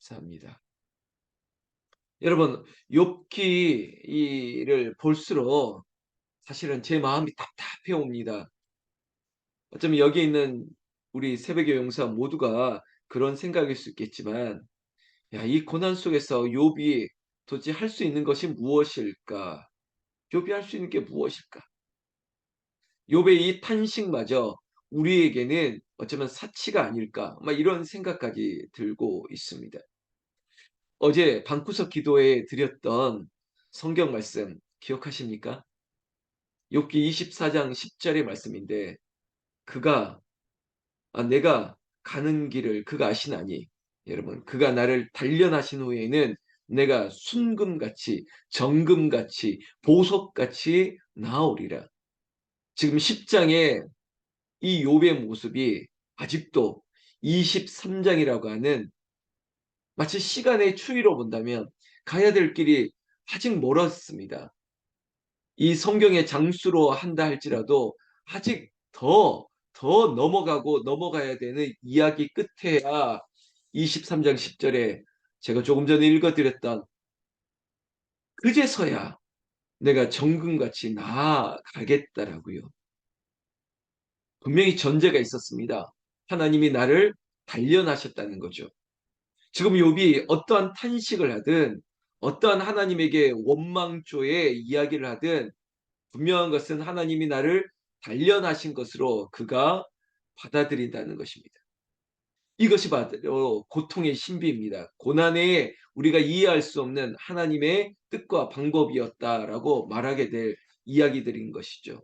감사합니다. 여러분, 욥기를 볼수록 사실은 제 마음이 답답해 옵니다. 어쩌면 여기 있는 우리 새벽의 용사 모두가 그런 생각일 수 있겠지만, 야, 이 고난 속에서 욥이 도대체 할 수 있는 것이 무엇일까? 욥이 할 수 있는 게 무엇일까? 욥의 이 탄식마저 우리에게는 어쩌면 사치가 아닐까? 막 이런 생각까지 들고 있습니다. 어제 방구석 기도에 드렸던 성경 말씀 기억하십니까? 욥기 24장 10절의 말씀인데, 그가 내가 가는 길을 그가 아시나니, 여러분, 그가 나를 단련하신 후에는 내가 순금같이 정금같이 보석같이 나아오리라. 지금 10장의 이 욥의 모습이 아직도 23장이라고 하는, 마치 시간의 추이로 본다면 가야 될 길이 아직 멀었습니다. 이 성경의 장수로 한다 할지라도 아직 더 넘어가야 되는 이야기 끝에야 23장 10절에 제가 조금 전에 읽어드렸던, 그제서야 내가 정금같이 나아가겠다라고요. 분명히 전제가 있었습니다. 하나님이 나를 단련하셨다는 거죠. 지금 욥이 어떠한 탄식을 하든 어떠한 하나님에게 원망조의 이야기를 하든 분명한 것은 하나님이 나를 단련하신 것으로 그가 받아들인다는 것입니다. 이것이 바로 고통의 신비입니다. 고난에 우리가 이해할 수 없는 하나님의 뜻과 방법이었다라고 말하게 될 이야기들인 것이죠.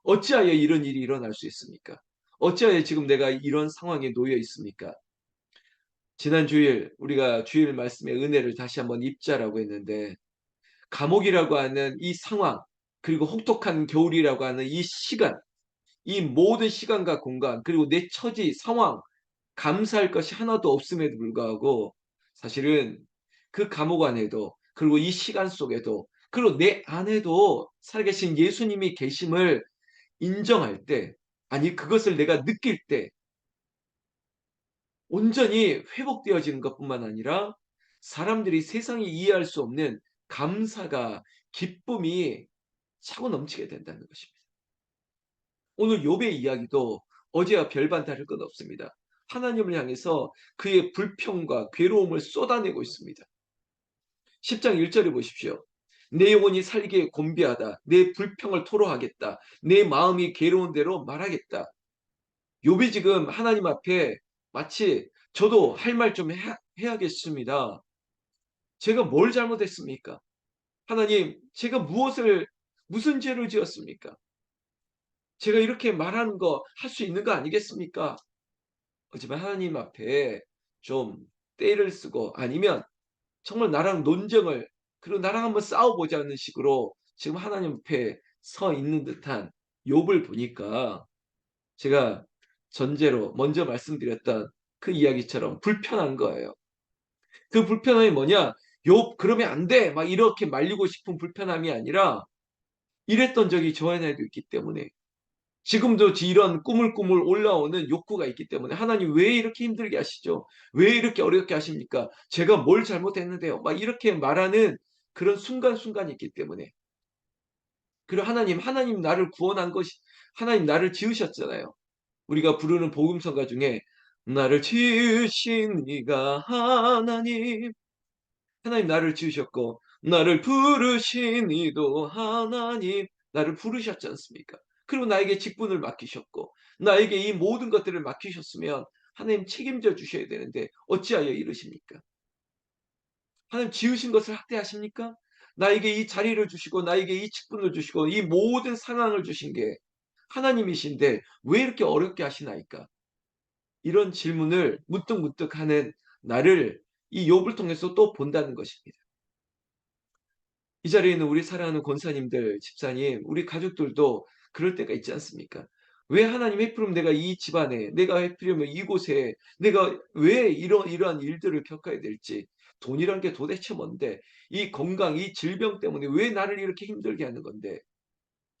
어찌하여 이런 일이 일어날 수 있습니까? 어찌하여 지금 내가 이런 상황에 놓여 있습니까? 지난 주일 우리가 주일 말씀의 은혜를 다시 한번 입자라고 했는데, 감옥이라고 하는 이 상황, 그리고 혹독한 겨울이라고 하는 이 시간, 이 모든 시간과 공간, 그리고 내 처지, 상황, 감사할 것이 하나도 없음에도 불구하고 사실은 그 감옥 안에도, 그리고 이 시간 속에도, 그리고 내 안에도 살아계신 예수님이 계심을 인정할 때, 아니 그것을 내가 느낄 때 온전히 회복되어지는 것뿐만 아니라 사람들이 세상이 이해할 수 없는 감사가, 기쁨이 차고 넘치게 된다는 것입니다. 오늘 욥의 이야기도 어제와 별반 다를 것 없습니다. 하나님을 향해서 그의 불평과 괴로움을 쏟아내고 있습니다. 10장 1절에 보십시오. 내 영혼이 살기에 곤비하다. 내 불평을 토로하겠다. 내 마음이 괴로운 대로 말하겠다. 욥이 지금 하나님 앞에 마치 저도 할 말 좀 해야겠습니다. 제가 뭘 잘못했습니까? 하나님, 제가 무슨 죄를 지었습니까? 제가 이렇게 말하는 거 할 수 있는 거 아니겠습니까? 하지만 하나님 앞에 좀 떼를 쓰고, 아니면 정말 나랑 논쟁을, 그리고 나랑 한번 싸워보자는 식으로 지금 하나님 앞에 서 있는 듯한 욥을 보니까, 제가 전제로 먼저 말씀드렸던 그 이야기처럼 불편한 거예요. 그 불편함이 뭐냐? 욥 그러면 안 돼! 막 이렇게 말리고 싶은 불편함이 아니라, 이랬던 적이 저 안에도 있기 때문에, 지금도 이런 꾸물꾸물 올라오는 욕구가 있기 때문에, 하나님 왜 이렇게 힘들게 하시죠? 왜 이렇게 어렵게 하십니까? 제가 뭘 잘못했는데요? 막 이렇게 말하는 그런 순간순간이 있기 때문에. 그리고 하나님 나를 구원한 것이, 하나님 나를 지으셨잖아요. 우리가 부르는 복음성가 중에 나를 지으신 이가 하나님, 하나님 나를 지으셨고 나를 부르신 이도 하나님, 나를 부르셨지 않습니까? 그리고 나에게 직분을 맡기셨고 나에게 이 모든 것들을 맡기셨으면 하나님 책임져 주셔야 되는데 어찌하여 이러십니까? 하나님 지으신 것을 학대하십니까? 나에게 이 자리를 주시고 나에게 이 직분을 주시고 이 모든 상황을 주신 게 하나님이신데 왜 이렇게 어렵게 하시나이까? 이런 질문을 문득문득 하는 나를 이 욥을 통해서 또 본다는 것입니다. 이 자리에 있는 우리 사랑하는 권사님들, 집사님, 우리 가족들도 그럴 때가 있지 않습니까? 왜 하나님 하필이면 내가 이 집안에, 내가 하필이면 이곳에, 내가 왜 이러한 일들을 겪어야 될지, 돈이란 게 도대체 뭔데, 이 건강, 이 질병 때문에 왜 나를 이렇게 힘들게 하는 건데,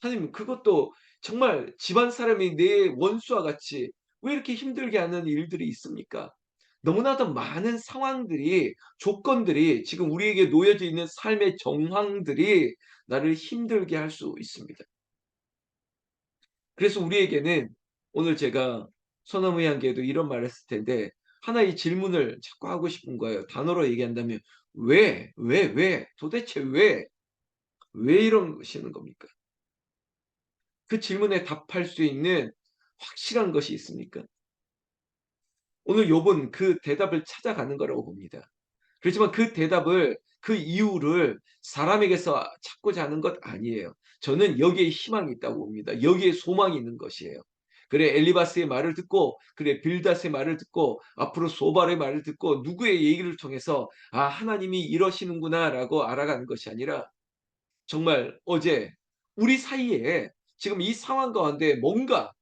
하나님 그것도 정말 집안 사람이 내 원수와 같이 왜 이렇게 힘들게 하는 일들이 있습니까? 너무나도 많은 상황들이 조건들이 지금 우리에게 놓여져 있는 삶의 정황들이 나를 힘들게 할 수 있습니다. 그래서 우리에게는 오늘 제가 소나무의 향기에도 이런 말을 했을 텐데 하나의 질문을 자꾸 하고 싶은 거예요. 단어로 얘기한다면 "왜? 왜? 왜? 도대체 왜? 왜 이러시는 겁니까?" 그 질문에 답할 수 있는 확실한 것이 있습니까? 오늘 욥은 그 대답을 찾아가는 거라고 봅니다. 그렇지만 그 대답을 그 이유를 사람에게서 찾고자 하는 것 아니에요. 저는 여기에 희망이 있다고 봅니다. 여기에 소망이 있는 것이에요. 그래 엘리바스의 말을 듣고 그래 빌닷의 말을 듣고 앞으로 소발의 말을 듣고 누구의 얘기를 통해서 '아 하나님이 이러시는구나.'라고 알아가는 것이 아니라 정말 어제 우리 사이에 지금 이 상황 가운데 뭔가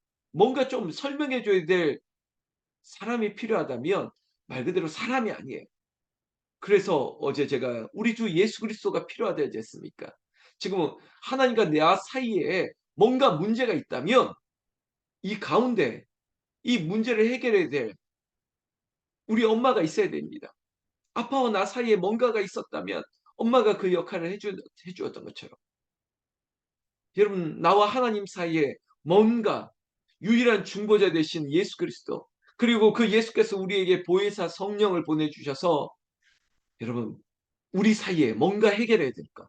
좀 설명해 줘야 될 사람이 필요하다면 말 그대로 사람이 아니에요. 그래서 어제 제가 우리 주 예수 그리스도가 필요하다 하지 않습니까? 지금은 하나님과 나 사이에 뭔가 문제가 있다면 이 가운데 이 문제를 해결해야 될 우리 엄마가 있어야 됩니다. 아빠와 나 사이에 뭔가가 있었다면 엄마가 그 역할을 해 주었던 것처럼 여러분 나와 하나님 사이에 뭔가 유일한 중보자 되신 예수 그리스도 그리고 그 예수께서 우리에게 보혜사 성령을 보내 주셔서 여러분 우리 사이에 뭔가 해결해야 될 것.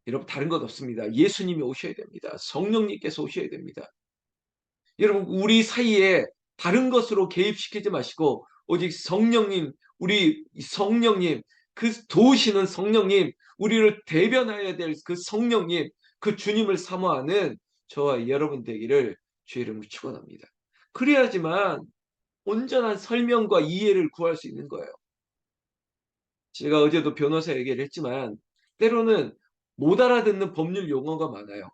여러분 다른 것 없습니다. 예수님이 오셔야 됩니다. 성령님께서 오셔야 됩니다. 여러분 우리 사이에 다른 것으로 개입시키지 마시고 오직 성령님, 우리 성령님, 그 도우시는 성령님, 우리를 대변해야 될 그 성령님, 그 주님을 사모하는 저와 여러분 되기를 주의 이름으로 축원합니다. 그래야지만 온전한 설명과 이해를 구할 수 있는 거예요. 제가 어제도 변호사 얘기를 했지만 때로는 못 알아듣는 법률 용어가 많아요.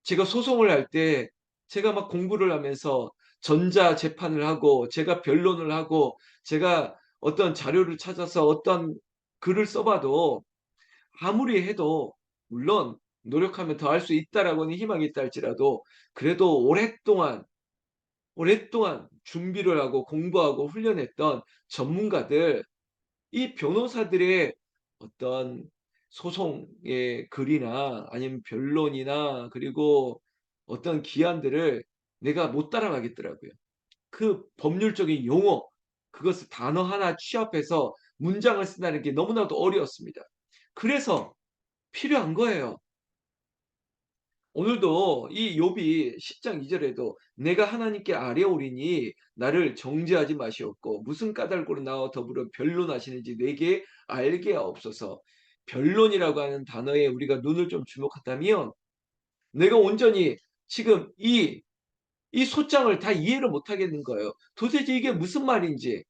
제가 소송을 할 때 제가 막 공부를 하면서 전자 재판을 하고 제가 변론을 하고 제가 어떤 자료를 찾아서 어떤 글을 써 봐도 아무리 해도 물론 노력하면 더 할 수 있다라고는 희망이 있다 할지라도 그래도 오랫동안 준비를 하고 공부하고 훈련했던 전문가들 이 변호사들의 어떤 소송의 글이나 아니면 변론이나 그리고 어떤 기한들을 내가 못 따라가겠더라고요. 그 법률적인 용어 그것을 단어 하나 취합해서 문장을 쓴다는 게 너무나도 어려웠습니다. 그래서 필요한 거예요. 오늘도 이 욥이 10장 2 절에도 "내가 하나님께 아뢰오리니 나를 정죄하지 마시옵고 무슨 까닭으로 나와 더불어 변론하시는지 내게 알게 하옵소서." 변론이라고 하는 단어에 우리가 눈을 좀 주목한다면 내가 온전히 지금 이 소장을 다 이해를 못 하겠는 거예요. 도대체 이게 무슨 말인지.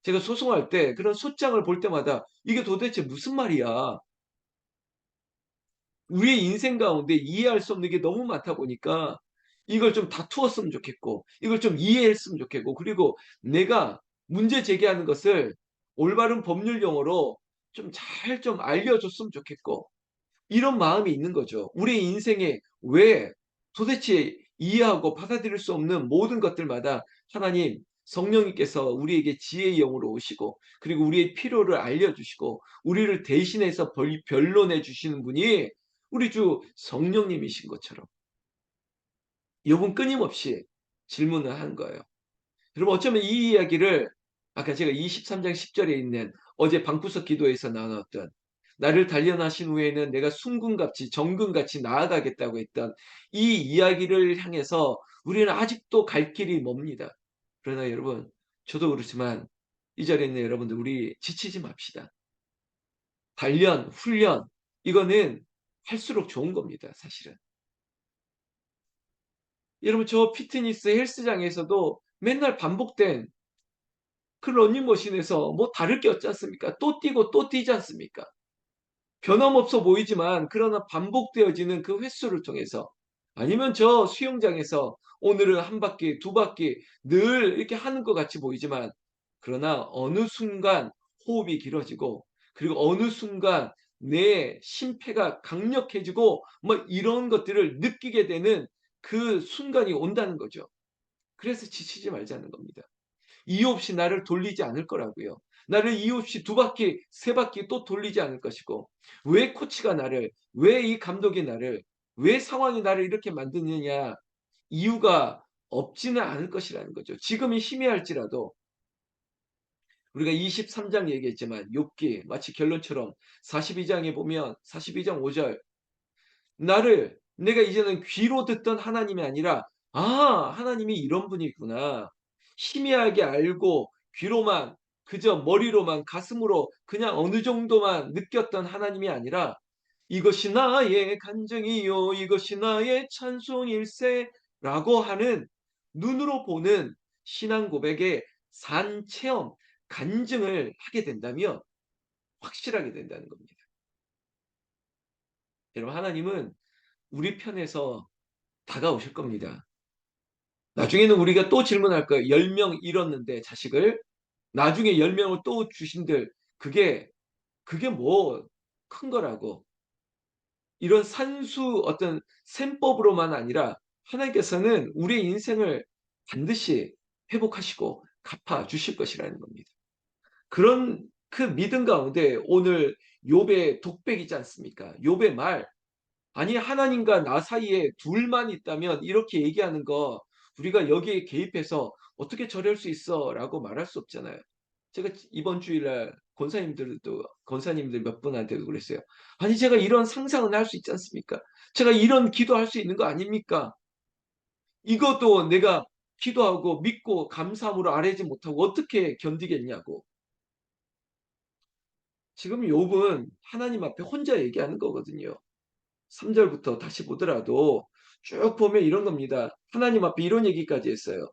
제가 소송할 때 그런 소장을 볼 때마다 '이게 도대체 무슨 말이야.' 우리의 인생 가운데 이해할 수 없는 게 너무 많다 보니까 이걸 좀 다투었으면 좋겠고 이걸 좀 이해했으면 좋겠고 그리고 내가 문제 제기하는 것을 올바른 법률 용어로 좀 잘 좀 알려줬으면 좋겠고 이런 마음이 있는 거죠. 우리의 인생에 왜 도대체 이해하고 받아들일 수 없는 모든 것들마다 하나님 성령님께서 우리에게 지혜의 영으로 오시고 그리고 우리의 필요를 알려주시고 우리를 대신해서 변론해 주시는 분이 우리 주 성령님이신 것처럼 욥은 끊임없이 질문을 한 거예요. 여러분 어쩌면 이 이야기를 아까 제가 23장 10 절에 있는 어제 방구석 기도에서 나눴던 나를 단련하신 후에는 내가 순금같이 정금같이 나아가겠다고 했던 이 이야기를 향해서 우리는 아직도 갈 길이 멉니다. 그러나 여러분 저도 그렇지만 이 자리에 있는 여러분들 우리 지치지 맙시다. 단련, 훈련 이거는 할수록 좋은 겁니다 사실은. 여러분 저 피트니스 헬스장에서도 맨날 반복된 그 러닝머신에서 뭐 다를 게 없지 않습니까? 또 뛰고 또 뛰지 않습니까? 변함없어 보이지만 그러나 반복되어지는 그 횟수를 통해서 아니면 저 수영장에서 오늘은 한 바퀴, 두 바퀴 늘 이렇게 하는 것 같이 보이지만 그러나 어느 순간 호흡이 길어지고 그리고 어느 순간 내 심폐가 강력해지고 뭐 이런 것들을 느끼게 되는 그 순간이 온다는 거죠. 그래서 지치지 말자는 겁니다. 이유 없이 나를 돌리지 않을 거라고요. 나를 이유 없이 두 바퀴, 세 바퀴 또 돌리지 않을 것이고 왜 코치가 나를, 왜 이 감독이 나를, 왜 상황이 나를 이렇게 만드느냐 이유가 없지는 않을 것이라는 거죠. 지금이 희미할지라도 우리가 23장 얘기했지만 욥기 마치 결론처럼 42장에 보면 42장 5절 나를 내가 이제는 귀로 듣던 하나님이 아니라 '아 하나님이 이런 분이구나.' 희미하게 알고 귀로만 그저 머리로만 가슴으로 그냥 어느 정도만 느꼈던 하나님이 아니라 '이것이 나의 간증이요 이것이 나의 찬송일세'라고 하는 눈으로 보는 신앙 고백의 산 체험, 간증을 하게 된다면 확실하게 된다는 겁니다. 여러분 하나님은 우리 편에서 다가오실 겁니다. 나중에는 우리가 또 질문할 거예요. 10명 잃었는데 자식을 나중에 10명을 또 주신들 그게 뭐 큰 거라고. 이런 산수 어떤 셈법으로만 아니라 하나님께서는 우리의 인생을 반드시 회복하시고 갚아 주실 것이라는 겁니다. 그런 그 믿음 가운데 오늘 욥의 독백이지 않습니까? 욥의 말 아니 하나님과 나 사이에 둘만 있다면 이렇게 얘기하는 거 우리가 여기에 개입해서 "어떻게 저럴 수 있어?"라고 말할 수 없잖아요. 제가 이번 주일날 권사님들 몇 분한테도 그랬어요. "아니 제가 이런 상상은 할 수 있지 않습니까? 제가 이런 기도할 수 있는 거 아닙니까? 이것도 내가 기도하고 믿고 감사함으로 아뢰지 못하고 어떻게 견디겠냐."고. 지금 욥은 하나님 앞에 혼자 얘기하는 거거든요. 3 절부터 다시 보더라도 쭉 보면 이런 겁니다. 하나님 앞에 이런 얘기까지 했어요.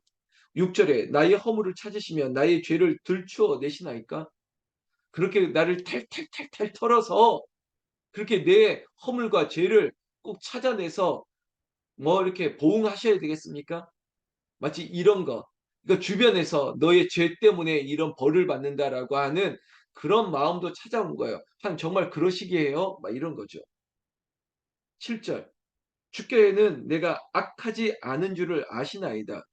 6 절에 "나의 허물을 찾으시면 나의 죄를 들추어 내시나이까?" 그렇게 나를 탈탈탈탈 털어서 그렇게 내 허물과 죄를 꼭 찾아내서 뭐 이렇게 보응하셔야 되겠습니까? 마치 이런 거. 그러니까 주변에서 "너의 죄 때문에 이런 벌을 받는다."라고 하는 그런 마음도 찾아온 거예요. "하나님 정말 그러시기에요?" 막 이런 거죠. 7 절. "주께는 내가 악하지 않은 줄을 아시나이다."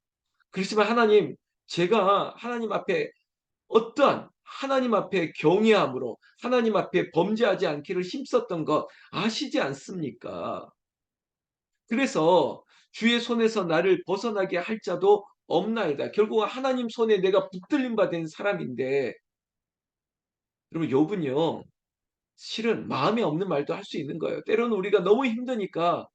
그렇지만 하나님 제가 하나님 앞에 어떠한 하나님 앞에 경외함으로 하나님 앞에 범죄하지 않기를 힘썼던 것 아시지 않습니까? 그래서 주의 손에서 나를 벗어나게 할 자도 없나이다. 결국은 하나님 손에 내가 붙들림 받은 사람인데 여러분 욥은요. 실은 마음에 없는 말도 할 수 있는 거예요. 때로는 우리가 너무 힘드니까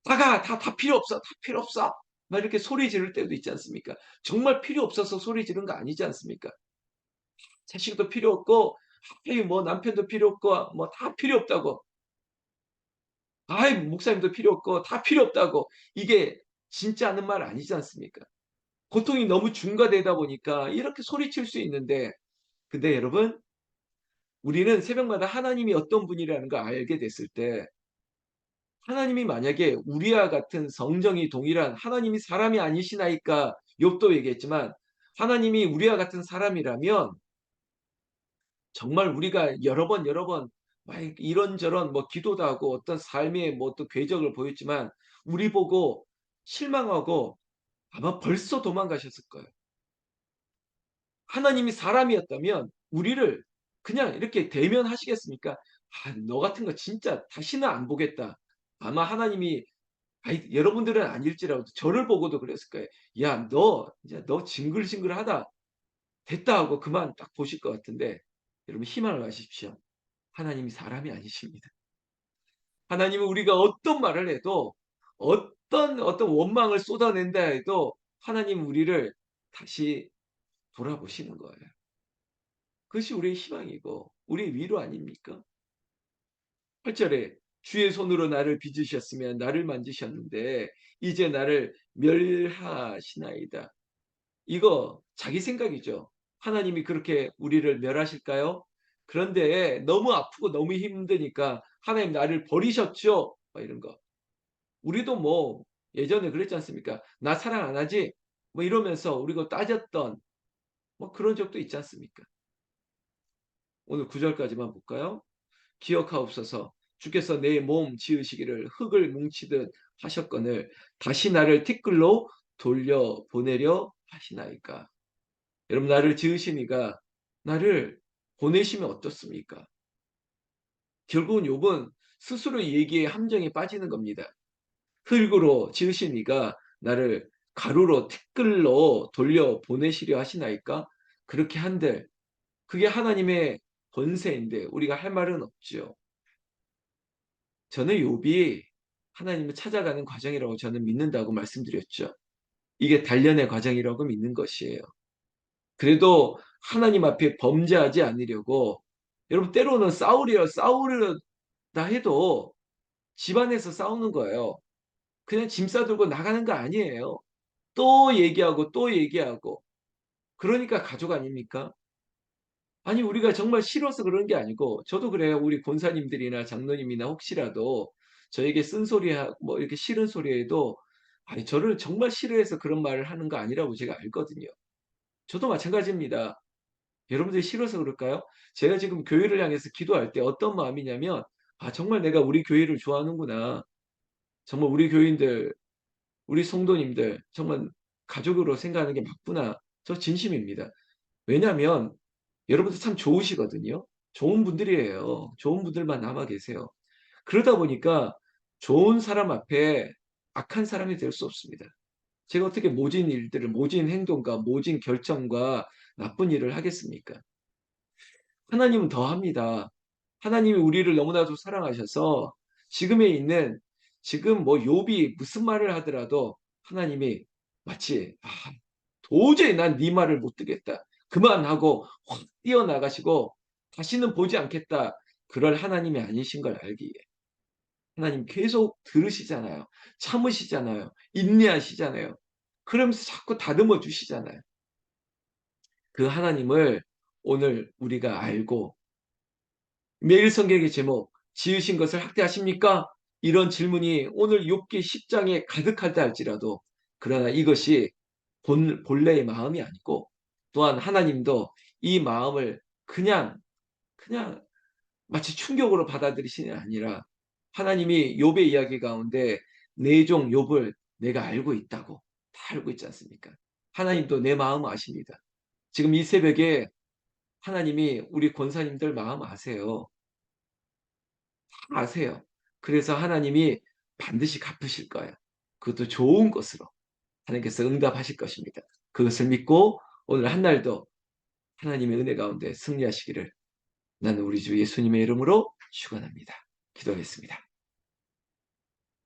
"다가. 다 필요 없어. 다 필요 없어." 막 이렇게 소리 지를 때도 있지 않습니까? 정말 필요 없어서 소리 지른 거 아니지 않습니까? 자식도 필요 없고 하필 뭐 남편도 필요 없고 뭐 다 필요 없다고. 아이 목사님도 필요 없고 다 필요 없다고. 이게 진짜 하는 말 아니지 않습니까? 고통이 너무 중과되다 보니까 이렇게 소리칠 수 있는데 근데 여러분 우리는 새벽마다 하나님이 어떤 분이라는 걸 알게 됐을 때 하나님이 만약에 우리와 같은 성정이 동일한 하나님이 사람이 아니시나이까 욥도 얘기했지만 하나님이 우리와 같은 사람이라면 정말 우리가 여러 번 막 이런저런 뭐 기도도 하고 어떤 삶의 뭐 또 궤적을 보였지만 우리 보고 실망하고 아마 벌써 도망가셨을 거예요. 하나님이 사람이었다면 우리를 그냥 이렇게 대면하시겠습니까? '아 너 같은 거 진짜 다시는 안 보겠다.' 아마 하나님이 아이 여러분들은 아닐지라도 저를 보고도 그랬을 거예요. '야 너 이제 너 징글징글하다. 됐다.' 하고 그만 딱 보실 것 같은데 여러분 희망을 가지십시오. 하나님이 사람이 아니십니다. 하나님은 우리가 어떤 말을 해도 어떤 원망을 쏟아낸다 해도 하나님은 우리를 다시 돌아보시는 거예요. 그것이 우리의 희망이고 우리의 위로 아닙니까? 8 절에 "주의 손으로 나를 빚으셨으면 나를 만지셨는데 이제 나를 멸하시나이다." 이거 자기 생각이죠. 하나님이 그렇게 우리를 멸하실까요? 그런데 너무 아프고 너무 힘드니까 "하나님 나를 버리셨죠?" 막 이런 거. 우리도 뭐 예전에 그랬지 않습니까? "나 사랑 안 하지?" 뭐 이러면서 우리가 따졌던 뭐 그런 적도 있지 않습니까? 오늘 9 절까지만 볼까요? "기억하옵소서 주께서 내 몸 지으시기를 흙을 뭉치듯 하셨거늘 다시 나를 티끌로 돌려보내려 하시나이까." 여러분 나를 지으신 이가 나를 보내시면 어떻습니까? 결국은 욥은 스스로 얘기의 함정에 빠지는 겁니다. 흙으로 지으신 이가 나를 가루로 티끌로 돌려 보내시려 하시나이까? 그렇게 한들 그게 하나님의 권세인데 우리가 할 말은 없죠. 저는 욥이 하나님을 찾아가는 과정이라고 저는 믿는다고 말씀드렸죠. 이게 단련의 과정이라고 믿는 것이에요. 그래도 하나님 앞에 범죄하지 않으려고 여러분 때로는 싸우려다 해도 집안에서 싸우는 거예요. 그냥 짐 싸들고 나가는 거 아니에요. 또 얘기하고 또 얘기하고 그러니까 가족 아닙니까? 아니 우리가 정말 싫어서 그런 게 아니고 저도 그래요. 우리 권사님들이나 장로님이나 혹시라도 저에게 쓴소리 뭐 이렇게 싫은 소리 해도 아니 저를 정말 싫어해서 그런 말을 하는 거 아니라고 제가 알거든요. 저도 마찬가지입니다. 여러분들이 싫어서 그럴까요? 제가 지금 교회를 향해서 기도할 때 어떤 마음이냐면 '아 정말 내가 우리 교회를 좋아하는구나. 정말 우리 교인들, 우리 성도님들 정말 가족으로 생각하는 게 맞구나.' 저 진심입니다. 왜냐하면 여러분들 참 좋으시거든요. 좋은 분들이에요. 좋은 분들만 남아 계세요. 그러다 보니까 좋은 사람 앞에 악한 사람이 될 수 없습니다. 제가 어떻게 모진 일들을 모진 행동과 모진 결정과 나쁜 일을 하겠습니까? 하나님은 더합니다. 하나님이 우리를 너무나도 사랑하셔서 지금에 있는 지금 뭐 욥이 무슨 말을 하더라도 하나님이 마치 도저히 난 네 말을 못 듣겠다. 그만하고 확 뛰어나가시고 다시는 보지 않겠다. 그럴 하나님이 아니신 걸 알기에. 하나님 계속 들으시잖아요. 참으시잖아요. 인내하시잖아요. 그러면서 자꾸 다듬어 주시잖아요. 그 하나님을 오늘 우리가 알고 매일 성경의 제목 지으신 것을 학대하십니까? 이런 질문이 오늘 욥기 10장에 가득하다 할지라도 그러나 이것이 본래의 마음이 아니고 또한 하나님도 이 마음을 그냥 마치 충격으로 받아들이시는 게 아니라 하나님이 욥의 이야기 가운데 내 종 욥을 내가 알고 있다고 다 알고 있지 않습니까? 하나님도 내 마음 아십니다. 지금 이 새벽에 하나님이 우리 권사님들 마음 아세요. 다 아세요. 그래서 하나님이 반드시 갚으실 거예요. 그것도 좋은 것으로 하나님께서 응답하실 것입니다. 그것을 믿고 오늘 한 날도 하나님의 은혜 가운데 승리하시기를 나는 우리 주 예수님의 이름으로 축원합니다. 기도하겠습니다.